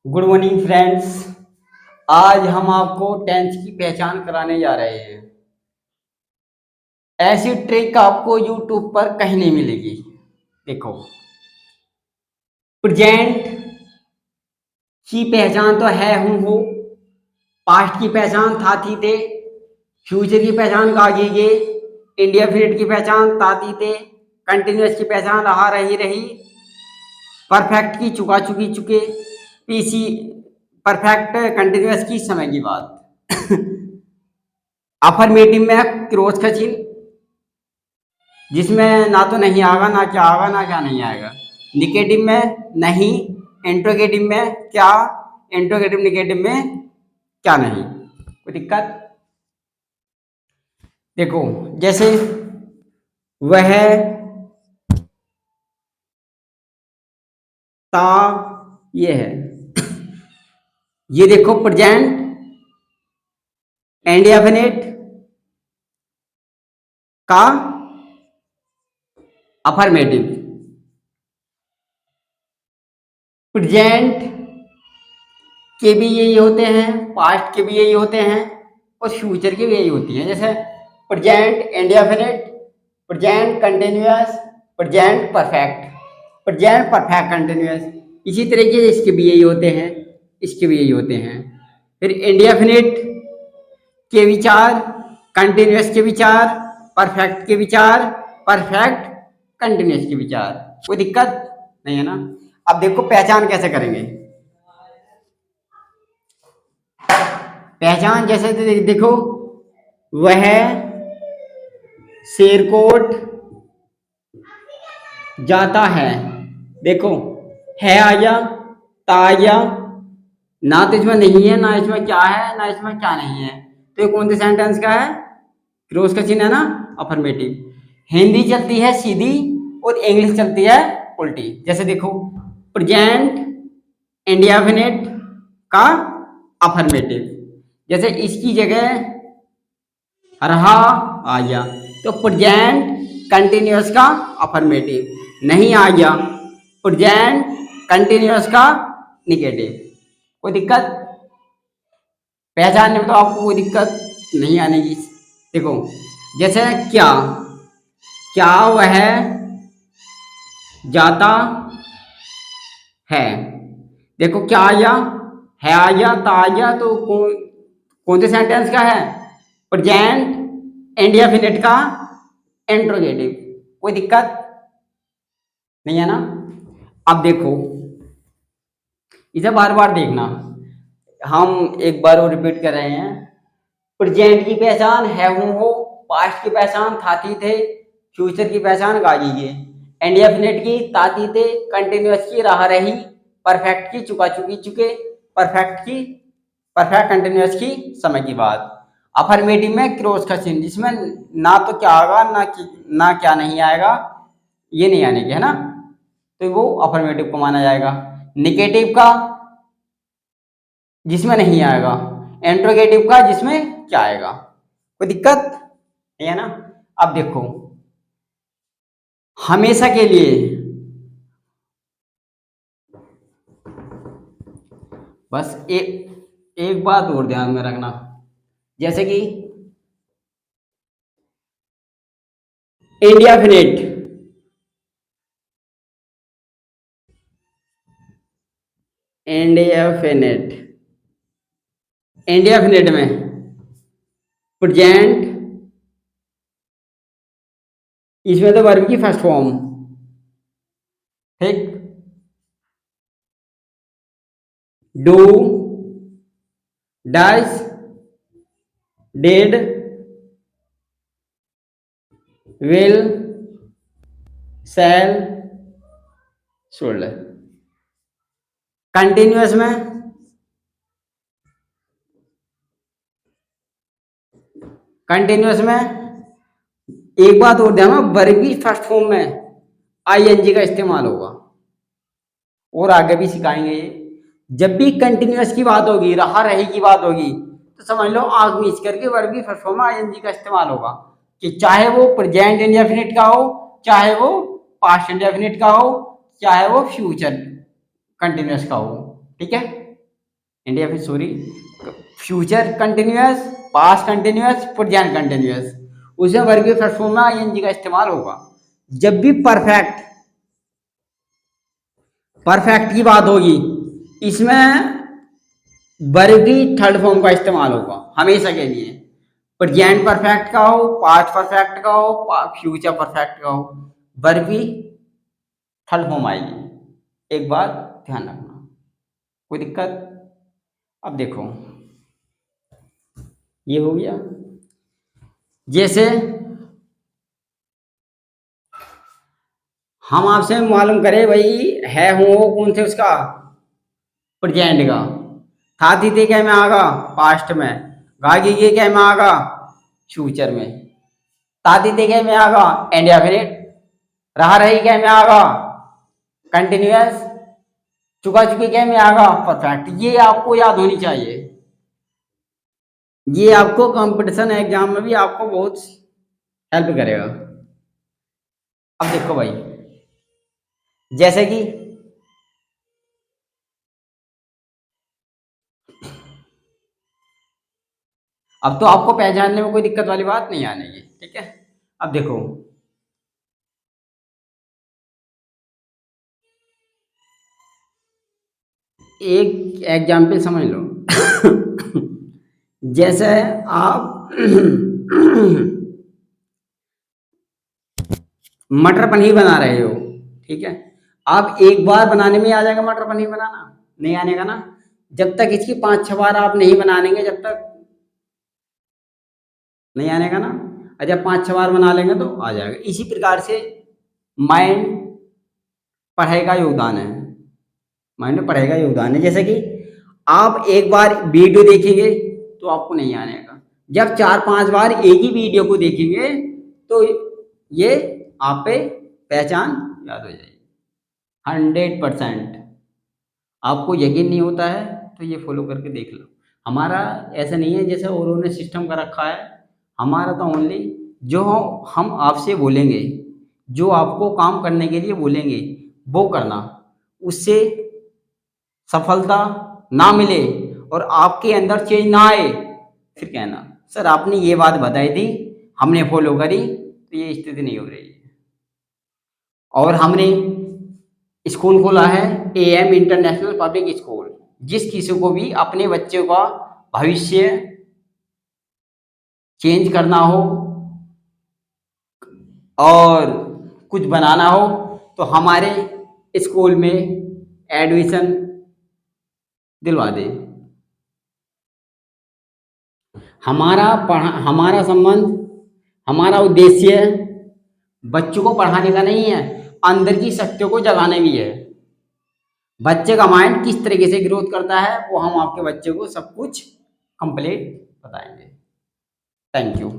Good morning friends. आज हम आपको टेंस की पहचान कराने जा रहे हैं। ऐसी ट्रिक आपको यूट्यूब पर कहीं नहीं मिलेगी। देखो, प्रेजेंट की पहचान तो है हूं हो, पास्ट की पहचान था थी थे, फ्यूचर की पहचान गागी गे, इंडेफिनिट की पहचान था थी थे, कंटिन्यूअस की पहचान रहा रही रही, परफेक्ट की चुका चुकी चुके, पीसी परफेक्ट कंटिन्यूअस की समय की बात। अफर्मेटिव में क्रॉस का चिन्ह, जिसमें ना तो नहीं आएगा ना क्या आएगा ना क्या नहीं आएगा। निगेटिव में नहीं, इंट्रोगेटिव में क्या, इंट्रोगेटिव निगेटिव में क्या नहीं। कोई दिक्कत? देखो, जैसे वह ता, ये है, ये देखो प्रेजेंट इंडेफिनिट का अफर्मेटिव। प्रेजेंट के भी यही होते हैं, पास्ट के भी यही होते हैं और फ्यूचर के भी यही होती हैं। जैसे present indefinite, present continuous, present perfect, present perfect continuous. इसी तरीके से इसके भी यही होते हैं, इसके भी यही होते हैं। फिर इंडेफिनिट के विचार, कंटिन्यूअस के विचार, परफेक्ट के विचार, परफेक्ट कंटिन्यूअस के विचार। कोई दिक्कत नहीं है ना? अब देखो पहचान कैसे करेंगे। पहचान जैसे देखो, वह शेरकोट जाता है। देखो, है आया, ता आया, ना तो इसमें नहीं है, ना इसमें क्या है, ना इसमें क्या नहीं है। तो ये कौन से सेंटेंस का है? क्रॉस का चिन्ह है ना, अफर्मेटिव। हिंदी चलती है सीधी और इंग्लिश चलती है उल्टी। जैसे देखो, प्रेजेंट इंडेफिनिट का अफर्मेटिव, जैसे इसकी जगह रहा आ गया तो प्रेजेंट कंटिन्यूअस का अफर्मेटिव, नहीं आ गया प्रेजेंट कंटिन्यूअस का निगेटिव। कोई दिक्कत? पहचानने में तो आपको कोई दिक्कत नहीं आने की। देखो, जैसे क्या, क्या वह जाता है। देखो, क्या आया, है आया, ता आया, तो कौन से सेंटेंस का है? प्रेजेंट इंडेफिनिट का इंट्रोगेटिव। कोई दिक्कत नहीं है ना? अब देखो, इसे बार बार देखना, हम एक बार और रिपीट कर रहे हैं। प्रेजेंट की पहचान है हूं हो, पास्ट की पहचान था थी थे, फ्यूचर की पहचान गागी गे, इंडेफिनिट की ताती थे, कंटिन्यूअस की रहा रही, परफेक्ट की चुका चुकी चुके, परफेक्ट की परफेक्ट कंटिन्यूअस की समय की बात। अफर्मेटिव में क्रॉस का चिन्ह, जिसमें ना तो क्या आएगा ना क्या नहीं आएगा, ये नहीं आने की है ना, तो वो अफर्मेटिव को माना जाएगा। निगेटिव का, जिसमें नहीं आएगा, इंट्रोगेटिव का, जिसमें क्या आएगा। कोई दिक्कत नहीं है ना? अब देखो, हमेशा के लिए, बस एक बात और ध्यान में रखना, जैसे कि इंडेफिनिट, इंडेफिनिट इंडेफिनिट में प्रेजेंट, इसमें तो वर्ब की फर्स्ट फॉर्म, ठीक, do, does, did, will, shall, should. Continuous में कंटिन्यूअस में एक बात और ध्यान, वर्ब की फर्स्ट फॉर्म में आईएनजी का इस्तेमाल होगा, और आगे भी सिखाएंगे ये। जब भी कंटिन्यूअस की बात होगी, रहा रही की बात होगी, तो समझ लो आग मीच करके वर्ब की फर्स्ट फॉर्म में आईएनजी का इस्तेमाल होगा, कि चाहे वो प्रेजेंट इंडेफिनिट का हो, चाहे वो पास्ट इंडेफिनिट का हो, चाहे वो फ्यूचर कंटिन्यूअस का हो। ठीक है? इंडिया फिर sorry, future continuous, past continuous, present continuous, उसमें वर्ब फर्स्ट फॉर्म में आईएनजी का इस्तेमाल होगा। जब भी परफेक्ट परफेक्ट की बात होगी, इसमें वर्ब की थर्ड फॉर्म का इस्तेमाल होगा हमेशा के लिए। प्रेजेंट परफेक्ट का हो, पास्ट परफेक्ट का हो, फ्यूचर परफेक्ट का हो, वर्ब की थर्ड फॉर्म आएगी। एक बात ध्यान रखना, कोई दिक्कत? अब देखो, ये हो गया। जैसे हम आपसे मालूम करें भाई, है हो कौन से उसका, प्रेजेंट का, था थी थे क्या में आगा पास्ट में, गागी के क्या में आगा फ्यूचर में, ताती थे क्या में आगा इंडेफिनिट, रहा रही क्या में आगा कंटिन्यूअस, चुका चुकी क्या में आगा परफेक्ट। ये आपको याद होनी चाहिए, ये आपको कंपटीशन एग्जाम में भी आपको बहुत हेल्प करेगा। अब देखो भाई, जैसे कि अब तो आपको पहचानने में कोई दिक्कत वाली बात नहीं आने की, ठीक है। अब देखो, एक एग्जाम्पल समझ लो। जैसे आप मटर पनीर बना रहे हो, ठीक है। आप एक बार बनाने में आ जाएगा मटर पनीर बनाना? नहीं आने का ना। जब तक इसकी 5-6 बार आप नहीं बनाएंगे, जब तक नहीं आने का ना। और जब 5-6 बार बना लेंगे तो आ जाएगा। इसी प्रकार से माइंड पढ़ाई का योगदान है, माइंड में पढ़ाई का योगदान है। जैसे कि आप एक बार वीडियो देखेंगे तो आपको नहीं आने का, जब 4-5 बार एक ही वीडियो को देखेंगे तो ये आप पे पहचान याद हो जाएगी 100%। आपको यकीन नहीं होता है तो ये फॉलो करके देख लो। हमारा ऐसा नहीं है जैसे औरों ने सिस्टम का रखा है, हमारा तो ओनली जो हम आपसे बोलेंगे, जो आपको काम करने के लिए बोलेंगे वो करना। उससे सफलता ना मिले और आपके अंदर चेंज ना आए, फिर कहना सर आपने ये बात बताई थी, हमने फॉलो करी तो ये स्थिति नहीं हो रही है। और हमने स्कूल खोला है AM इंटरनेशनल पब्लिक स्कूल। जिस किसी को भी अपने बच्चे का भविष्य चेंज करना हो और कुछ बनाना हो तो हमारे स्कूल में एडमिशन दिलवा दे। हमारा संबंध, हमारा उद्देश्य बच्चों को पढ़ाने का नहीं है, अंदर की शक्तियों को जगाने भी है। बच्चे का माइंड किस तरीके से ग्रोथ करता है वो हम आपके बच्चे को सब कुछ कंप्लीट बताएंगे। Thank you.